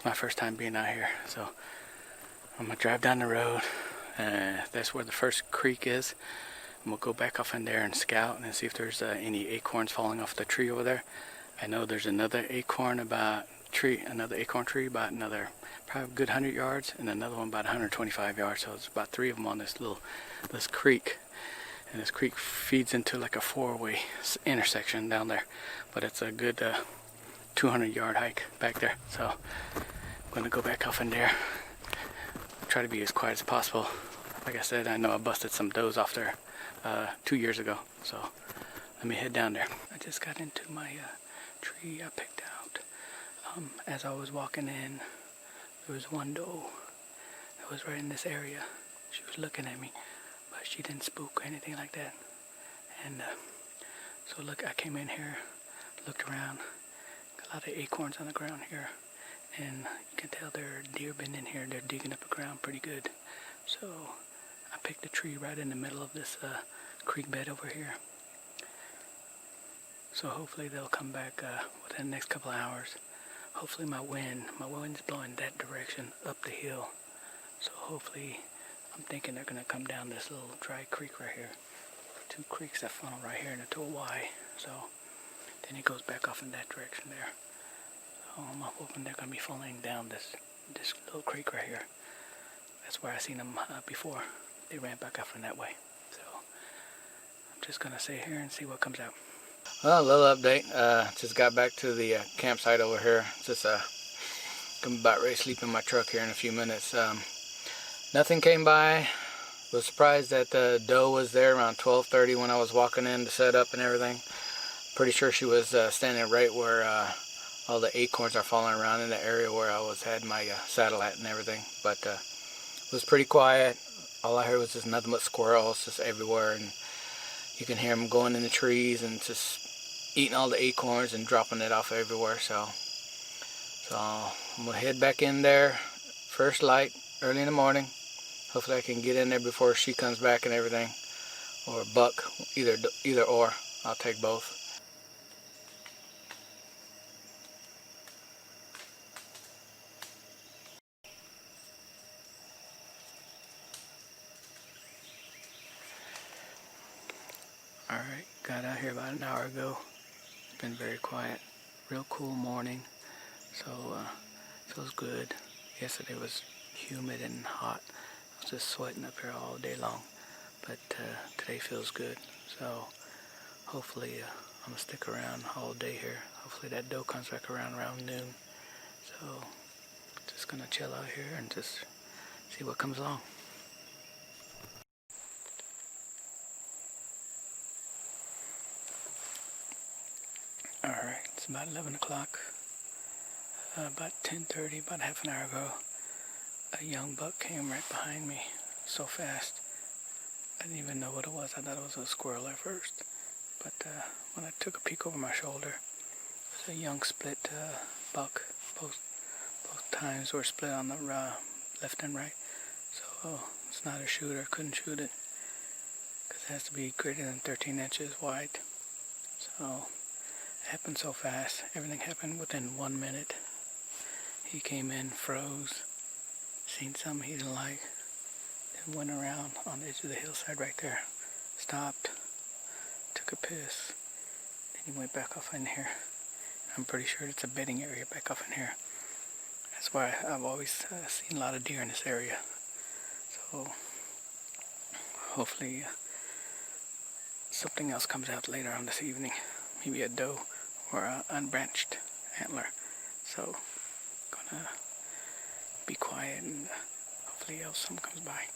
my first time being out here, so I'm gonna drive down the road. That's where the first creek is. And we'll go back off in there and scout and see if there's any acorns falling off the tree over there. I know there's another acorn tree about another probably a good 100 yards, and another one about 125 yards. So it's about 3 of them on this creek. And this creek feeds into like a 4-way intersection down there, but it's a good 200-yard hike back there. So I'm gonna go back off in there, try to be as quiet as possible. Like I said, I know I busted some does off there 2 years ago, so let me head down there. I just got into my tree I picked out. As I was walking in, there was one doe that was right in this area. She was looking at me, but she didn't spook or anything like that. And so look, I came in here, looked around, got a lot of acorns on the ground here, and you can tell there are deer been in here. They're digging up the ground pretty good. So I picked a tree right in the middle of this creek bed over here. So hopefully they'll come back within the next couple of hours. Hopefully my wind's blowing that direction up the hill. So hopefully, I'm thinking they're gonna come down this little dry creek right here. 2 creeks that funnel right here into a Y. So then it goes back off in that direction there. So I'm hoping they're gonna be funneling down this little creek right here. That's where I seen them before. They ran back off in that way. So I'm just gonna sit here and see what comes out. Well, a little update. Just got back to the campsite over here. Just gonna be about ready to sleep in my truck here in a few minutes. Nothing came by. Was surprised that the doe was there around 12:30 when I was walking in to set up and everything. Pretty sure she was standing right where all the acorns are falling around in the area where I had my saddle at and everything. But it was pretty quiet. All I heard was just nothing but squirrels just everywhere, and you can hear them going in the trees and just eating all the acorns and dropping it off everywhere. So I'm gonna head back in there first light early in the morning. Hopefully I can get in there before she comes back and everything, or a buck, either or. I'll take both. Alright, got out here about an hour ago. Been very quiet. Real cool morning. So feels good. Yesterday was humid and hot. I was just sweating up here all day long. But today feels good. So hopefully I'm gonna stick around all day here. Hopefully that doe comes back around noon. So just gonna chill out here and just see what comes along. Alright, it's about 11 o'clock. About 10:30, about half an hour ago, a young buck came right behind me so fast. I didn't even know what it was. I thought it was a squirrel at first. But when I took a peek over my shoulder, it was a young split buck. Both times were split on the left and right. So it's not a shooter. Couldn't shoot it because it has to be greater than 13 inches wide. So it happened so fast. Everything happened within 1 minute. He came in, froze, seen something he didn't like, then went around on the edge of the hillside right there, stopped, took a piss, then he went back off in here. I'm pretty sure it's a bedding area back off in here. That's why I've always seen a lot of deer in this area. So hopefully something else comes out later on this evening. Maybe a doe or an unbranched antler. So gonna be quiet and hopefully else something comes by.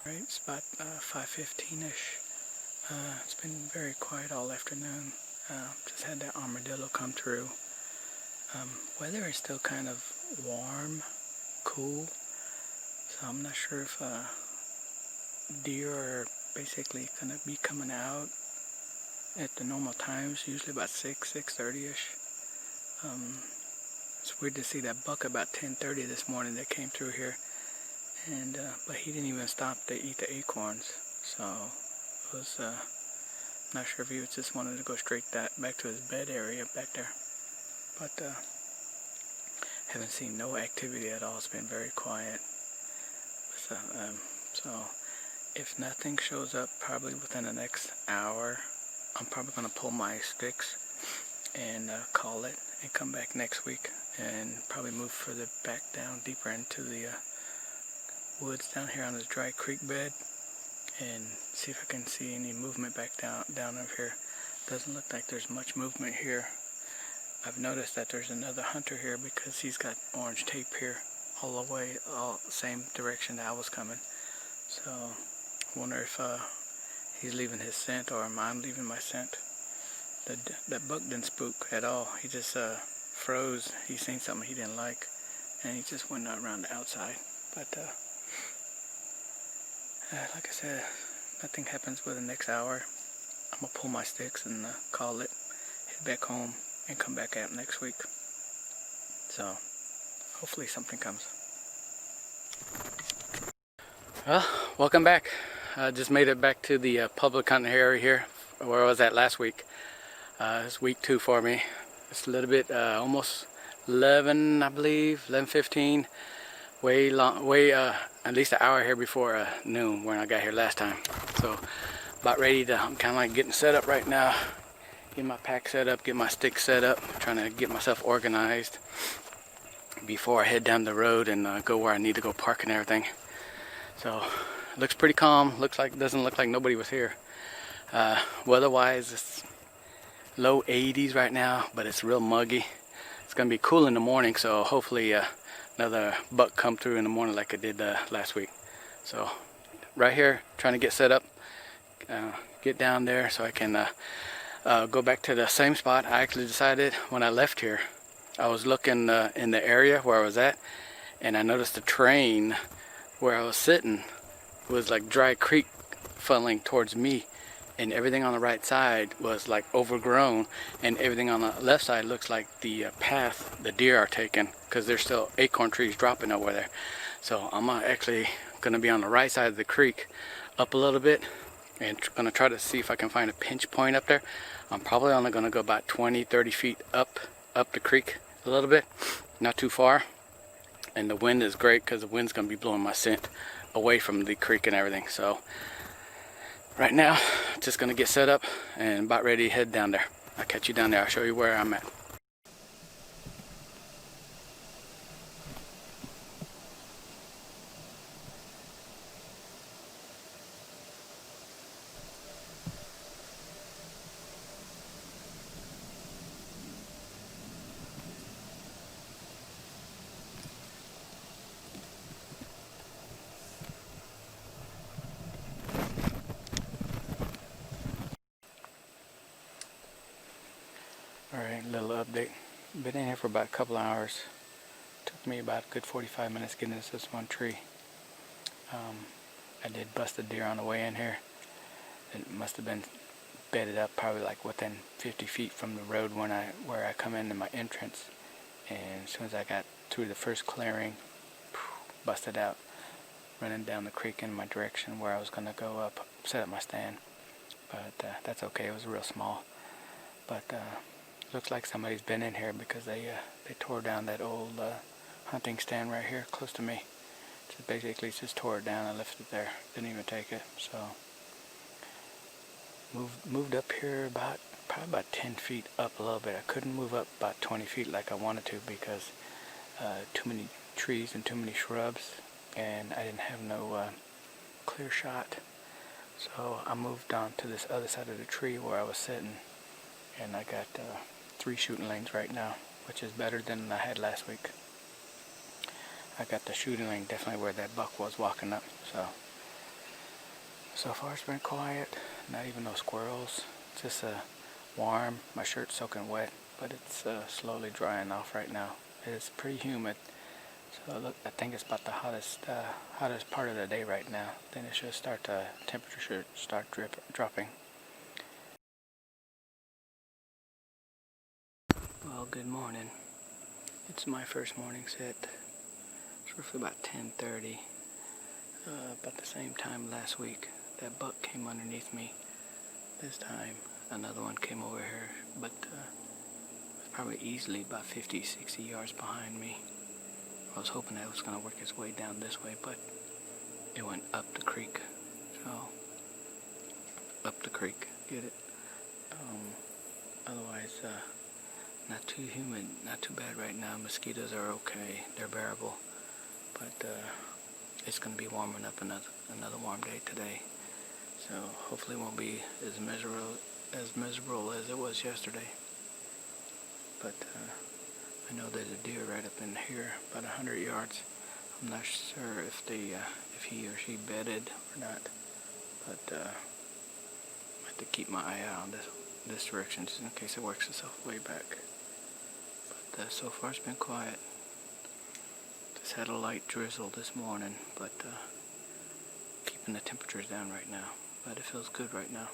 Right, it's about 5:15ish. It's been very quiet all afternoon. Just had that armadillo come through. Weather is still kind of warm, cool, so I'm not sure if deer are basically gonna be coming out at the normal times, usually about 6:30ish. It's weird to see that buck about 10:30 this morning that came through here, and but he didn't even stop to eat the acorns, so it was not sure if he was just wanted to go straight back to his bed area back there, but haven't seen no activity at all. It's been very quiet. So if nothing shows up probably within the next hour, I'm probably going to pull my sticks and call it and come back next week and probably move further back down deeper into the woods down here on this dry creek bed and see if I can see any movement back down over here. Doesn't look like there's much movement here. I've noticed that there's another hunter here because he's got orange tape here all the way, all same direction that I was coming. So I wonder if he's leaving his scent or am I leaving my scent. That buck didn't spook at all. He just froze. He seen something he didn't like and he just went around the outside. But like I said, nothing happens within the next hour. I'm gonna pull my sticks and call it, head back home and come back out next week. So hopefully something comes. Well, welcome back. I just made it back to the public hunting area here where I was at last week. It's week 2 for me. It's a little bit almost 11, I believe, 11:15. Way at least an hour here before noon when I got here last time. So about ready to, I'm kind of like getting set up right now. Get my pack set up, get my sticks set up, trying to get myself organized before I head down the road and go where I need to go park and everything. So it looks pretty calm. Doesn't look like nobody was here. Weather-wise, it's low 80s right now, but it's real muggy. It's gonna be cool in the morning, so hopefully another buck come through in the morning like I did last week. So right here, trying to get set up, get down there so I can go back to the same spot. I actually decided when I left here, I was looking in the area where I was at, and I noticed the terrain where I was sitting was like dry creek funneling towards me, and everything on the right side was like overgrown, and everything on the left side looks like the path the deer are taking, because there's still acorn trees dropping over there. So I'm actually going to be on the right side of the creek up a little bit and going to try to see if I can find a pinch point up there. I'm probably only going to go about 20-30 feet up the creek a little bit, not too far. And the wind is great because the wind's going to be blowing my scent away from the creek and everything. So right now, just going to get set up and about ready to head down there. I'll catch you down there. I'll show you where I'm at. Alright, little update. Been in here for about a couple hours. Took me about a good 45 minutes getting into this one tree. I did bust a deer on the way in here. It must have been bedded up probably like within 50 feet from the road where I come into my entrance. And as soon as I got through the first clearing, busted out, running down the creek in my direction where I was going to go up, set up my stand. But that's okay, it was real small. But looks like somebody's been in here because they tore down that old hunting stand right here close to me. Just basically just tore it down and left it there. Didn't even take it. So moved up here probably about 10 feet up a little bit. I couldn't move up about 20 feet like I wanted to because too many trees and too many shrubs, and I didn't have no clear shot. So I moved on to this other side of the tree where I was sitting, and I got 3 shooting lanes right now, which is better than I had last week. I got the shooting lane definitely where that buck was walking up, so So far it's been quiet, not even no squirrels, just warm. My shirt's soaking wet, but it's slowly drying off right now. It's pretty humid, so look, I think it's about the hottest part of the day right now. Then it should start temperature should start dropping. Well, good morning. It's my first morning set. It's roughly about 10:30. About the same time last week, that buck came underneath me. This time, another one came over here, but probably easily about 50, 60 yards behind me. I was hoping that it was going to work its way down this way, but it went up the creek. So, up the creek, get it? Otherwise, not too humid, not too bad right now. Mosquitoes are okay, they're bearable, but it's going to be warming up another warm day today. So hopefully it won't be as miserable as it was yesterday. But I know there's a deer right up in here, about 100 yards. I'm not sure if he or she bedded or not, but I have to keep my eye out on this direction just in case it works itself way back. But so far it's been quiet. Just had a light drizzle this morning, but keeping the temperatures down right now. But it feels good right now.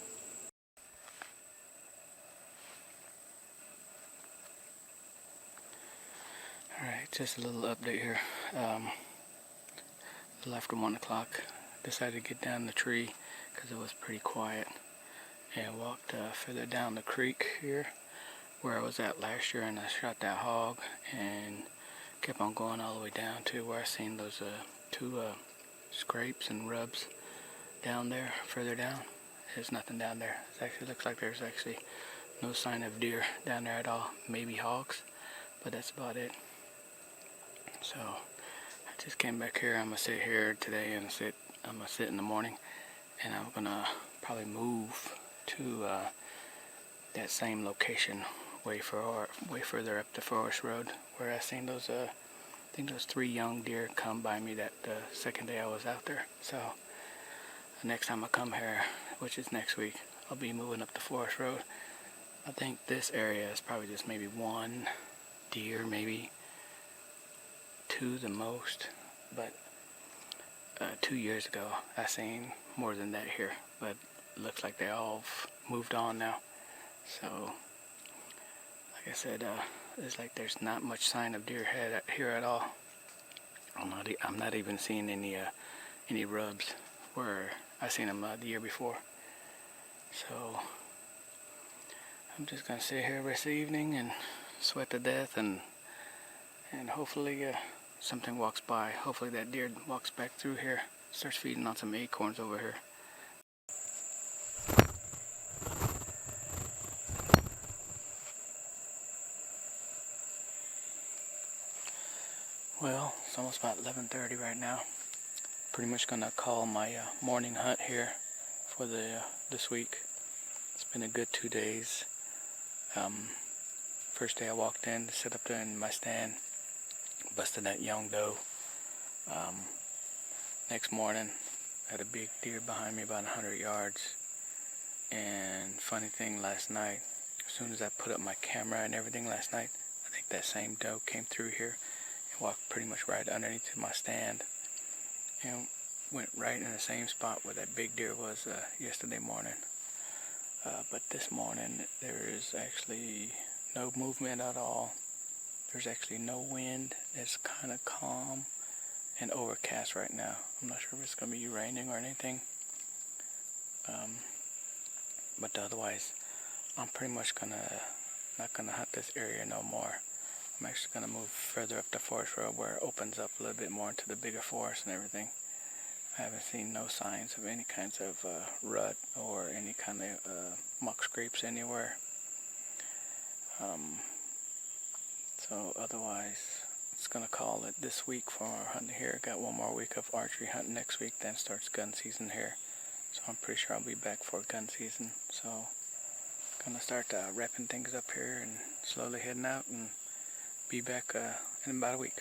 Alright, just a little update here. A little after 1 o'clock, decided to get down the tree because it was pretty quiet, and walked further down the creek here where I was at last year, and I shot that hog and kept on going all the way down to where I seen those two scrapes and rubs down there, further down. There's nothing down there. It actually looks like there's actually no sign of deer down there at all. Maybe hogs, but that's about it. So I just came back here. I'm gonna sit here today and I'm gonna sit in the morning, and I'm gonna probably move to that same location way further up the forest road where I seen those I think those 3 young deer come by me that second day I was out there. So the next time I come here, which is next week, I'll be moving up the forest road. I think this area is probably just maybe 1 deer, maybe 2 the most, but 2 years ago I seen more than that here, but it looks like they all moved on now. So like I said, it's like there's not much sign of deer here at all. I'm not even seeing any rubs where I seen them the year before. So I'm just gonna sit here rest of the evening and sweat to death, and hopefully something walks by. Hopefully that deer walks back through here, starts feeding on some acorns over here. Well, it's almost about 11:30 right now. Pretty much gonna call my morning hunt here for this week. It's been a good 2 days. First day I walked in, sit up there in my stand, busted that young doe. Next morning, had a big deer behind me about 100 yards. And funny thing, last night, as soon as I put up my camera and everything last night, I think that same doe came through here and walked pretty much right underneath my stand and went right in the same spot where that big deer was yesterday morning. But this morning there is actually no movement at all. There's actually no wind. It's kind of calm and overcast right now. I'm not sure if it's going to be raining or anything. But otherwise, I'm pretty much not gonna hunt this area no more. I'm actually gonna move further up the forest road where it opens up a little bit more into the bigger forest and everything. I haven't seen no signs of any kinds of rut or any kind of muck scrapes anywhere. So otherwise, it's gonna call it this week for our hunting here. Got 1 more week of archery hunting next week, then starts gun season here. So I'm pretty sure I'll be back for gun season. So gonna start wrapping things up here and slowly heading out and be back in about a week.